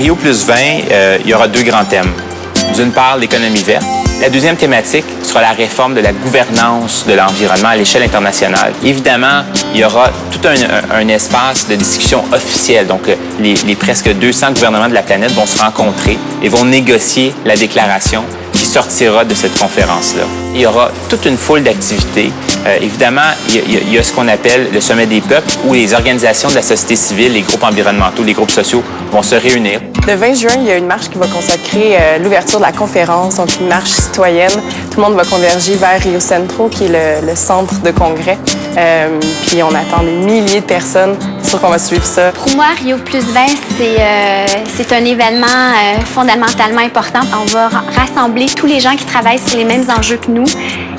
Rio + 20, il y aura deux grands thèmes. D'une part, l'économie verte. La deuxième thématique sera la réforme de la gouvernance de l'environnement à l'échelle internationale. Évidemment, il y aura tout un espace de discussion officielle. Donc, les presque 200 gouvernements de la planète vont se rencontrer et vont négocier la déclaration qui sortira de cette conférence-là. Il y aura toute une foule d'activités. Évidemment, il y a ce qu'on appelle le Sommet des peuples, où les organisations de la société civile, les groupes environnementaux, les groupes sociaux vont se réunir. Le 20 juin, il y a une marche qui va consacrer l'ouverture de la conférence, donc une marche citoyenne. Tout le monde va converger vers Rio Centro, qui est le centre de congrès. Puis on attend des milliers de personnes. C'est sûr qu'on va suivre ça. Pour moi, Rio + 20, c'est un événement fondamentalement important. On va rassembler tous les gens qui travaillent sur les mêmes enjeux que nous.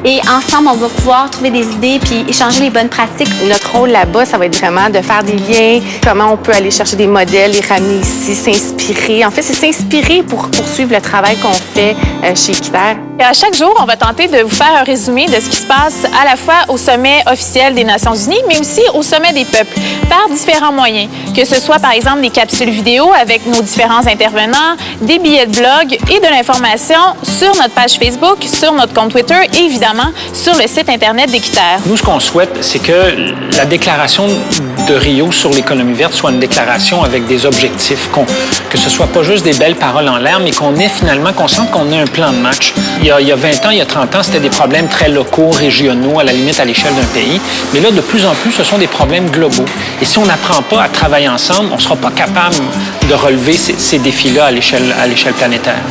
Et ensemble, on va pouvoir trouver des idées puis échanger les bonnes pratiques. Notre rôle là-bas, ça va être vraiment de faire des liens, comment on peut aller chercher des modèles, les ramener ici, s'inspirer. En fait, c'est s'inspirer pour poursuivre le travail qu'on fait chez Équiterre. Et à chaque jour, on va tenter de vous faire un résumé de ce qui se passe à la fois au sommet officiel des Nations Unies, mais aussi au sommet des peuples, par différents moyens. Que ce soit, par exemple, des capsules vidéo avec nos différents intervenants, des billets de blog et de l'information sur notre page Facebook, sur notre compte Twitter et évidemment sur le site Internet d'Équiterre. Nous, ce qu'on souhaite, c'est que la déclaration de Rio sur l'économie verte soit une déclaration avec des objectifs, que ce soit pas juste des belles paroles en l'air, mais qu'on sente qu'on a un plan de match. Il y a 20 ans, il y a 30 ans, c'était des problèmes très locaux, régionaux, à la limite à l'échelle d'un pays. Mais là, de plus en plus, ce sont des problèmes globaux. Et si on n'apprend pas à travailler ensemble, on ne sera pas capable de relever ces défis-là à l'échelle planétaire.